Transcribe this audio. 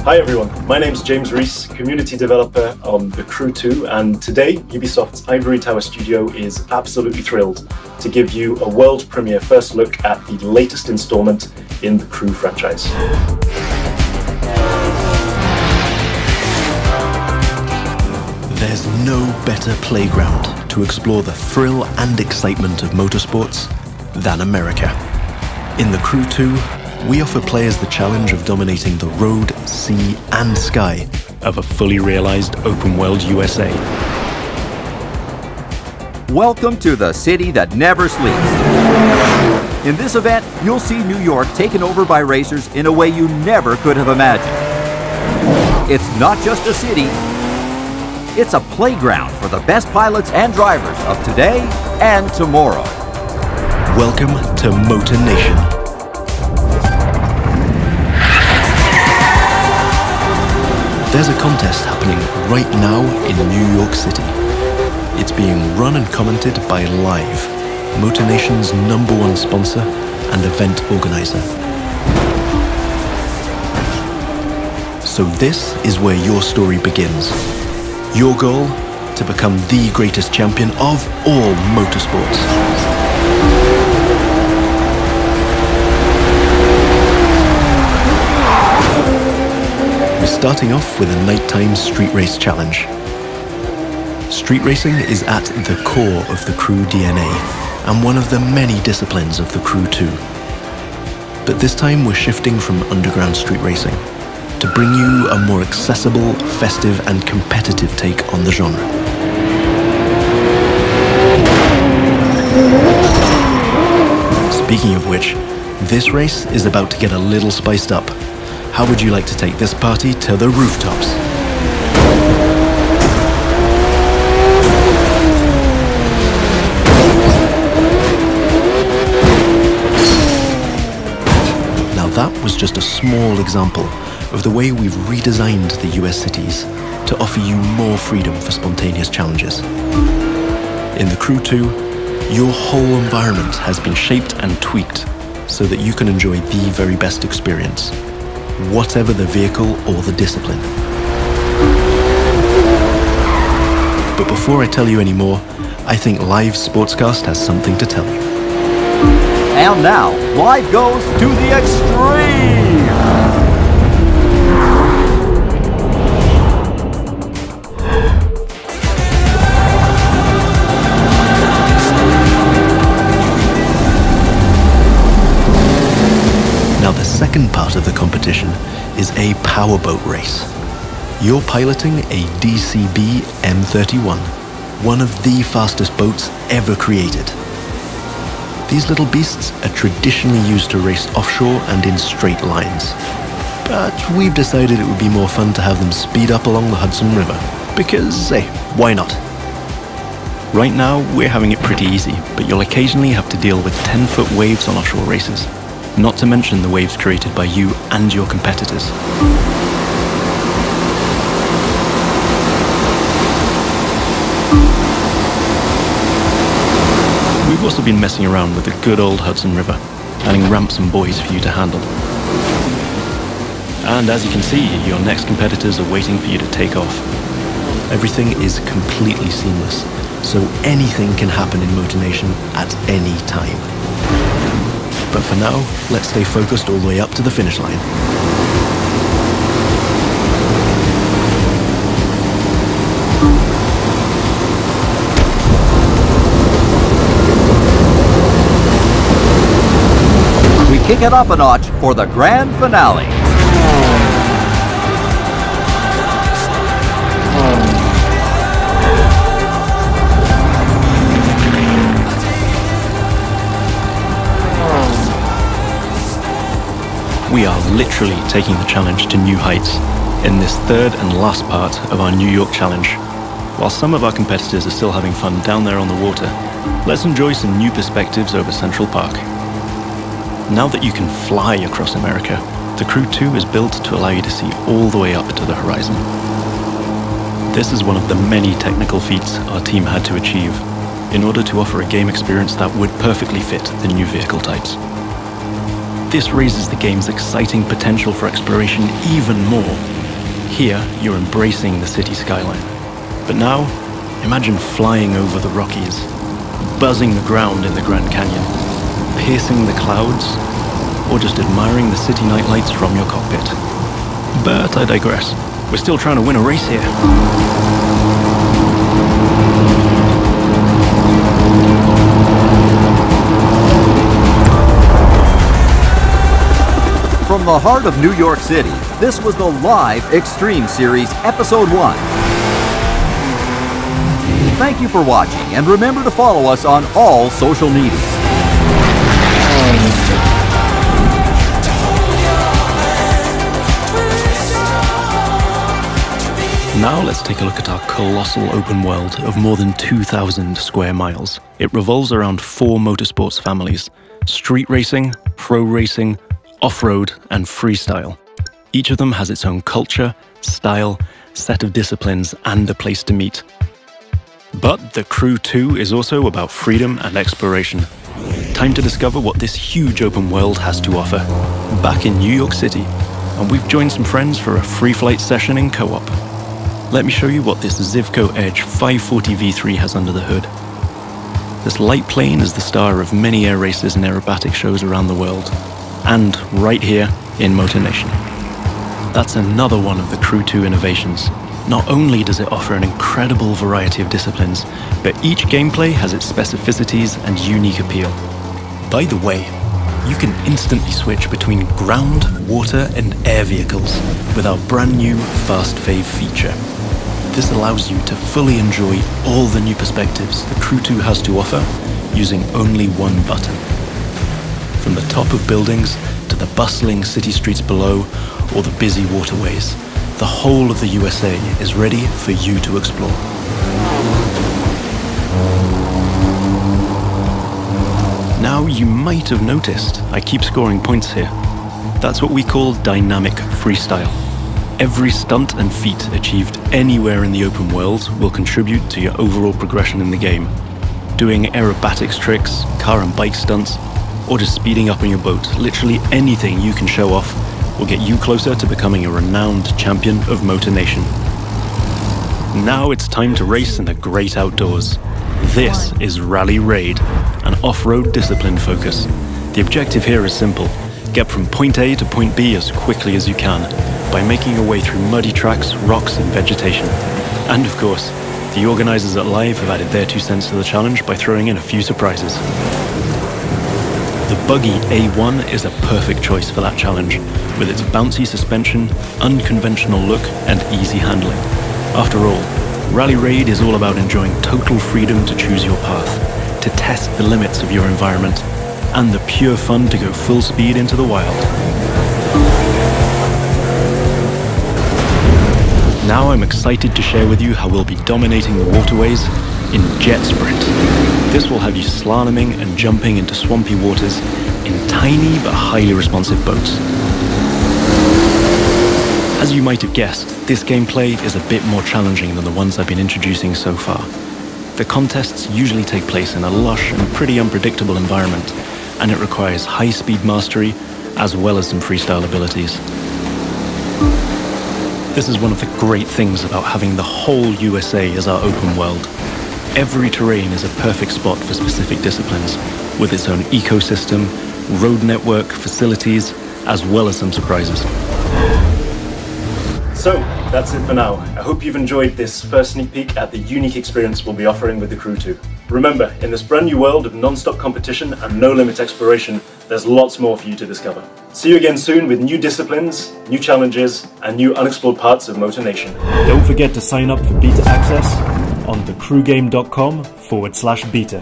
Hi everyone, my name's James Rees, community developer on the Crew 2, and today Ubisoft's Ivory Tower studio is absolutely thrilled to give you a world premiere first look at the latest installment in the Crew franchise. There's no better playground to explore the thrill and excitement of motorsports than America. In the Crew 2, we offer players the challenge of dominating the road, sea and sky of a fully realized open-world USA. Welcome to the city that never sleeps. In this event, you'll see New York taken over by racers in a way you never could have imagined. It's not just a city, it's a playground for the best pilots and drivers of today and tomorrow. Welcome to Motor Nation. There's a contest happening right now in New York City. It's being run and commented by Live, Motor Nation's #1 sponsor and event organizer. So this is where your story begins. Your goal? To become the greatest champion of all motorsports. Starting off with a nighttime street race challenge. Street racing is at the core of the Crew DNA and one of the many disciplines of the Crew 2. But this time we're shifting from underground street racing to bring you a more accessible, festive and competitive take on the genre. Speaking of which, this race is about to get a little spiced up. How would you like to take this party to the rooftops? Now that was just a small example of the way we've redesigned the US cities to offer you more freedom for spontaneous challenges. In the Crew 2, your whole environment has been shaped and tweaked so that you can enjoy the very best experience, whatever the vehicle or the discipline. But before I tell you any more, I think Live Sportscast has something to tell you. And now, Live goes to the extreme! Now the second part of the competition is a powerboat race. You're piloting a DCB M31, one of the fastest boats ever created. These little beasts are traditionally used to race offshore and in straight lines. But we've decided it would be more fun to have them speed up along the Hudson River, because, hey, why not? Right now, we're having it pretty easy, but you'll occasionally have to deal with 10-foot waves on offshore races. Not to mention the waves created by you and your competitors. We've also been messing around with the good old Hudson River, adding ramps and buoys for you to handle. And as you can see, your next competitors are waiting for you to take off. Everything is completely seamless, so anything can happen in Motor Nation at any time. But for now, let's stay focused all the way up to the finish line. We kick it up a notch for the grand finale. We are literally taking the challenge to new heights in this third and last part of our New York challenge. While some of our competitors are still having fun down there on the water, let's enjoy some new perspectives over Central Park. Now that you can fly across America, the Crew 2 is built to allow you to see all the way up to the horizon. This is one of the many technical feats our team had to achieve in order to offer a game experience that would perfectly fit the new vehicle types. This raises the game's exciting potential for exploration even more Here, you're embracing the city skyline. But now, imagine flying over the Rockies, buzzing the ground in the Grand Canyon, piercing the clouds, or just admiring the city nightlights from your cockpit. But I digress. We're still trying to win a race here. From the heart of New York City, this was the live Extreme Series Episode 1. Thank you for watching, and remember to follow us on all social media. Now let's take a look at our colossal open world of more than 2,000 square miles. It revolves around 4 motorsports families: street racing, pro racing, off-road, and freestyle. Each of them has its own culture, style, set of disciplines, and a place to meet. But the Crew 2 is also about freedom and exploration. Time to discover what this huge open world has to offer. Back in New York City, and we've joined some friends for a free flight session in co-op. Let me show you what this Zivco Edge 540 V3 has under the hood. This light plane is the star of many air races and aerobatic shows around the world, and right here in Motor Nation. That's another one of the Crew 2 innovations. Not only does it offer an incredible variety of disciplines, but each gameplay has its specificities and unique appeal. By the way, you can instantly switch between ground, water, and air vehicles with our brand new Fast Fave feature. This allows you to fully enjoy all the new perspectives the Crew 2 has to offer using only one button. From the top of buildings to the bustling city streets below or the busy waterways, the whole of the USA is ready for you to explore. Now you might have noticed I keep scoring points here. That's what we call dynamic freestyle. Every stunt and feat achieved anywhere in the open world will contribute to your overall progression in the game. Doing aerobatics tricks, car and bike stunts, or just speeding up on your boat, literally anything you can show off will get you closer to becoming a renowned champion of Motor Nation. Now it's time to race in the great outdoors. This is Rally Raid, an off-road discipline focus. The objective here is simple: get from point A to point B as quickly as you can by making your way through muddy tracks, rocks, and vegetation. And of course, the organizers at Live have added their 2 cents to the challenge by throwing in a few surprises. The buggy A1 is a perfect choice for that challenge, with its bouncy suspension, unconventional look, and easy handling. After all, Rally Raid is all about enjoying total freedom to choose your path, to test the limits of your environment, and the pure fun to go full speed into the wild. Now I'm excited to share with you how we'll be dominating the waterways in Jet Sprint. This will have you slaloming and jumping into swampy waters in tiny but highly responsive boats. As you might have guessed, this gameplay is a bit more challenging than the ones I've been introducing so far. The contests usually take place in a lush and pretty unpredictable environment, and it requires high-speed mastery as well as some freestyle abilities. This is one of the great things about having the whole USA as our open world. Every terrain is a perfect spot for specific disciplines, with its own ecosystem, road network, facilities, as well as some surprises. So, that's it for now. I hope you've enjoyed this first sneak peek at the unique experience we'll be offering with the Crew 2. Remember, in this brand new world of non-stop competition and no-limit exploration, there's lots more for you to discover. See you again soon with new disciplines, new challenges, and new unexplored parts of Motor Nation. Don't forget to sign up for beta access on thecrewgame.com/beta.